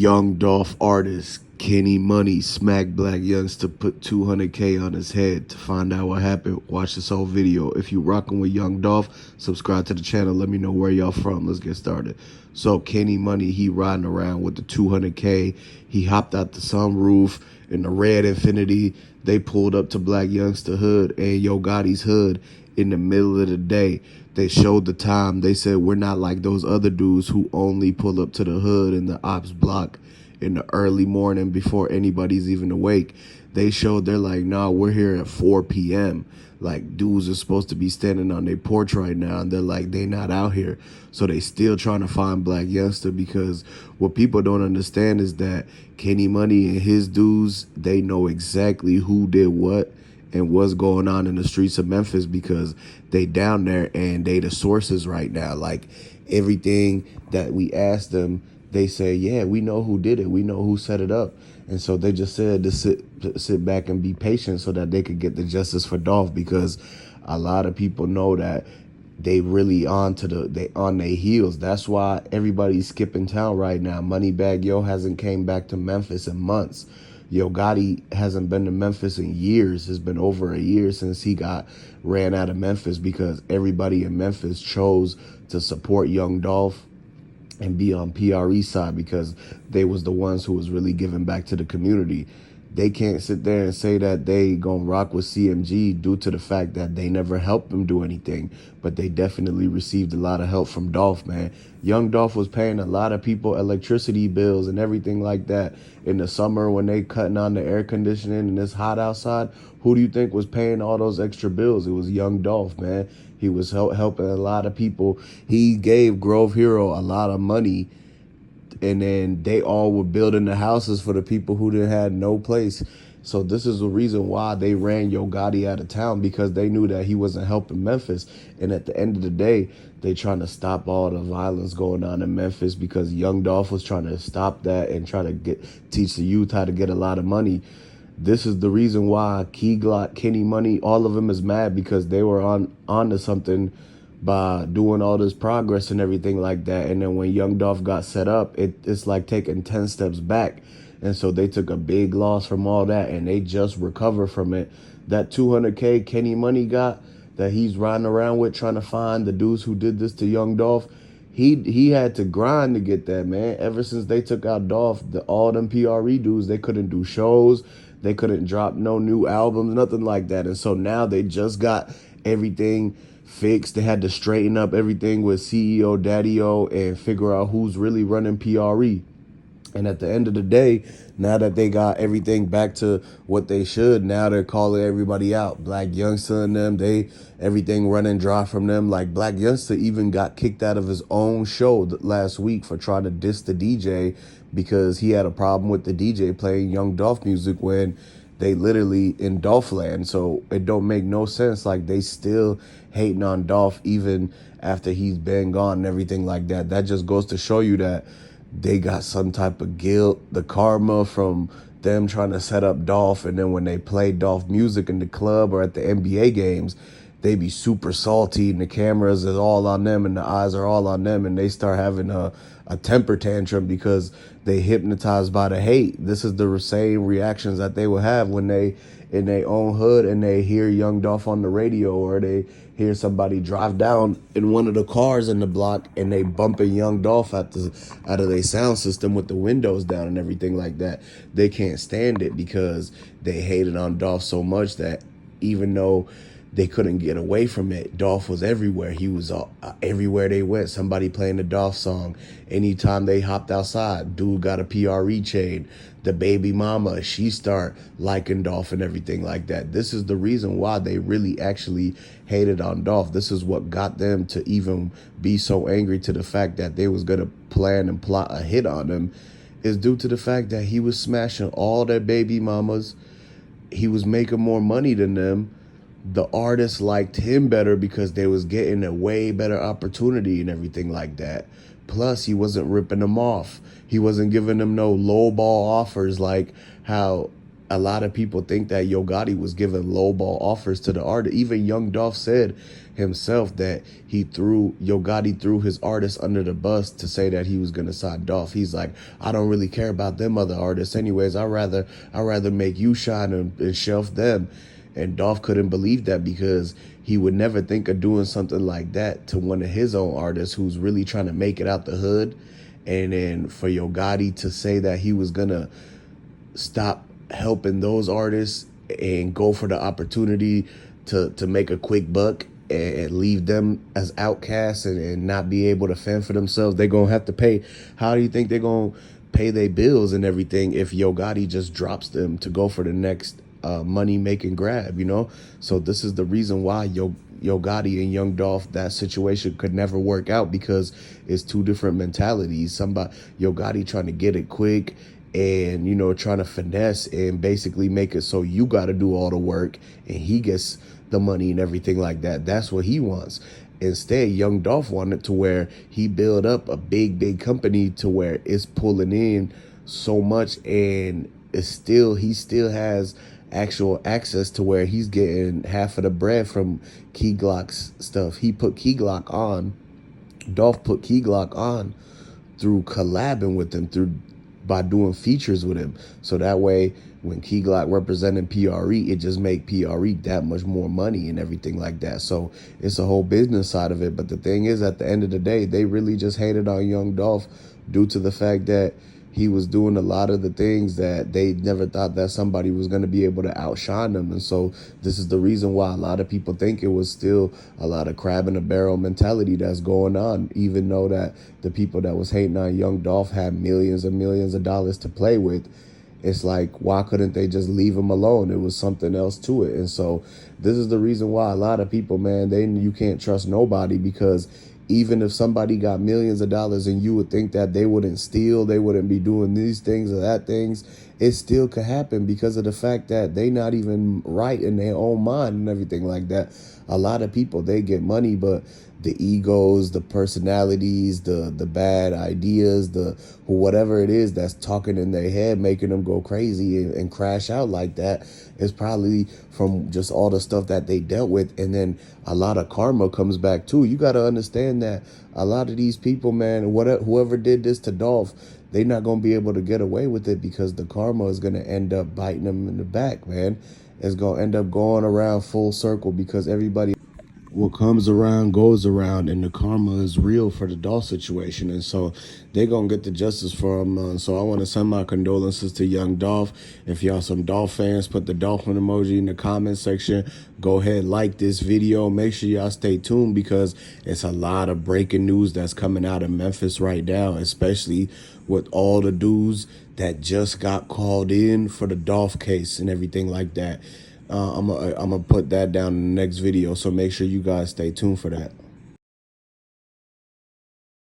Young Dolph artist Kenny Money smacked Blac Youngsta, put 200K on his head. To find out what happened, watch this whole video. If you rocking with Young Dolph, subscribe to the channel. Let me know where y'all from. Let's get started. So Kenny Money, he riding around with the 200K. He hopped out the sunroof in the red Infinity. They pulled up to Blac Youngsta hood and Yo Gotti's hood in the middle of the day. They showed the time. They said, we're not like those other dudes who only pull up to the hood in the ops block in the early morning before anybody's even awake. They showed, they're like, nah, we're here at 4 p.m. Like, dudes are supposed to be standing on their porch right now, and they're like, they not out here. So they still trying to find Blac Youngsta, because what people don't understand is that Kenny Money and his dudes, they know exactly who did what and what's going on in the streets of Memphis, because they down there and they the sources right now. Like, everything that we asked them, they say, yeah, we know who did it. We know who set it up. And so they just said to sit back and be patient so that they could get the justice for Dolph, because a lot of people know that they really on their heels. That's why everybody's skipping town right now. Moneybagg Yo hasn't came back to Memphis in months. Yo Gotti hasn't been to Memphis in years. It's been over a year since he got ran out of Memphis, because everybody in Memphis chose to support Young Dolph and be on PRE side, because they was the ones who was really giving back to the community. They can't sit there and say that they gonna rock with CMG due to the fact that they never helped them do anything, but they definitely received a lot of help from Dolph, man. Young Dolph was paying a lot of people electricity bills and everything like that in the summer when they cutting on the air conditioning and it's hot outside. Who do you think was paying all those extra bills? It was Young Dolph, man. He was helping a lot of people. He gave Grove Hero a lot of money, and then they all were building the houses for the people who didn't had no place. So this is the reason why they ran Yo Gotti out of town, because they knew that he wasn't helping Memphis. And at the end of the day, they trying to stop all the violence going on in Memphis, because Young Dolph was trying to stop that and try to teach the youth how to get a lot of money. This is the reason why Key Glock, Kenny Money, all of them is mad, because they were onto something by doing all this progress and everything like that. And then when Young Dolph got set up, it's like taking 10 steps back. And so they took a big loss from all that, and they just recover from it. That 200K Kenny Money got, that he's riding around with trying to find the dudes who did this to Young Dolph, he had to grind to get that, man. Ever since they took out Dolph, all them PRE dudes, they couldn't do shows. They couldn't drop no new albums, nothing like that. And so now they just got everything fixed. They had to straighten up everything with CEO Daddy-O and figure out who's really running PRE. And at the end of the day, now that they got everything back to what they should, now they're calling everybody out. Blac Youngsta and them, everything running dry from them. Like, Blac Youngsta even got kicked out of his own show last week for trying to diss the DJ, because he had a problem with the DJ playing Young Dolph music when they literally in Dolph land. So it don't make no sense. Like, they still hating on Dolph even after he's been gone and everything like that. That just goes to show you that they got some type of guilt, the karma from them trying to set up Dolph. And then when they play Dolph music in the club or at the NBA games, they be super salty, and the cameras is all on them and the eyes are all on them, and they start having a temper tantrum because they hypnotized by the hate. This is the same reactions that they will have when they in their own hood and they hear Young Dolph on the radio, or they hear somebody drive down in one of the cars in the block and they bumping Young Dolph out of their sound system with the windows down and everything like that. They can't stand it, because they hated on Dolph so much that even though they couldn't get away from it, Dolph was everywhere. He was everywhere they went. Somebody playing the Dolph song. Anytime they hopped outside, dude got a PRE chain. The baby mama, she start liking Dolph and everything like that. This is the reason why they really actually hated on Dolph. This is what got them to even be so angry to the fact that they was going to plan and plot a hit on him, is due to the fact that he was smashing all their baby mamas. He was making more money than them. The artists liked him better because they was getting a way better opportunity and everything like that. Plus, he wasn't ripping them off. He wasn't giving them no low ball offers like how a lot of people think that Yo Gotti was giving lowball offers to the artist. Even Young Dolph said himself that Yo Gotti threw his artists under the bus to say that he was gonna sign Dolph. He's like, I don't really care about them other artists anyways. I rather make you shine and shelf them. And Dolph couldn't believe that, because he would never think of doing something like that to one of his own artists who's really trying to make it out the hood. And then for Yo Gotti to say that he was gonna stop helping those artists and go for the opportunity to make a quick buck and leave them as outcasts and not be able to fend for themselves. They're gonna have to pay. How do you think they're gonna pay their bills and everything if Yo Gotti just drops them to go for the next money making grab, you know? So this is the reason why Yo Gotti and Young Dolph, that situation could never work out, because it's two different mentalities. Yo Gotti trying to get it quick and, you know, trying to finesse and basically make it so you got to do all the work and he gets the money and everything like that. That's what he wants. Instead, Young Dolph wanted to where he build up a big company to where it's pulling in so much, and he still has actual access to where he's getting half of the bread from Key Glock's stuff. He put Key Glock on. Dolph put Key Glock on through collabing with him, by doing features with him. So that way, when Key Glock representing PRE, it just make PRE that much more money and everything like that. So it's a whole business side of it. But the thing is, at the end of the day, they really just hated on Young Dolph due to the fact that he was doing a lot of the things that they never thought that somebody was going to be able to outshine them. And so this is the reason why a lot of people think it was still a lot of crab in a barrel mentality that's going on, even though that the people that was hating on Young Dolph had millions and millions of dollars to play with. It's like, why couldn't they just leave him alone? It was something else to it. And so this is the reason why a lot of people, man, you can't trust nobody, because even if somebody got millions of dollars and you would think that they wouldn't steal, they wouldn't be doing these things or that things, it still could happen because of the fact that they not even right in their own mind and everything like that. A lot of people, they get money, but the egos, the personalities, the bad ideas, whatever it is that's talking in their head, making them go crazy and crash out like that, is probably from just all the stuff that they dealt with. And then a lot of karma comes back too. You got to understand that a lot of these people, man, whoever did this to Dolph, they're not going to be able to get away with it, because the karma is going to end up biting them in the back, man. It's going to end up going around full circle, because what comes around goes around, and the karma is real for the Dolph situation. And so they're going to get the justice for him. So I want to send my condolences to Young Dolph. If y'all some Dolph fans, put the dolphin emoji in the comment section. Go ahead, like this video. Make sure y'all stay tuned, because it's a lot of breaking news that's coming out of Memphis right now, especially with all the dudes that just got called in for the Dolph case and everything like that. I'm gonna put that down in the next video, so make sure you guys stay tuned for that.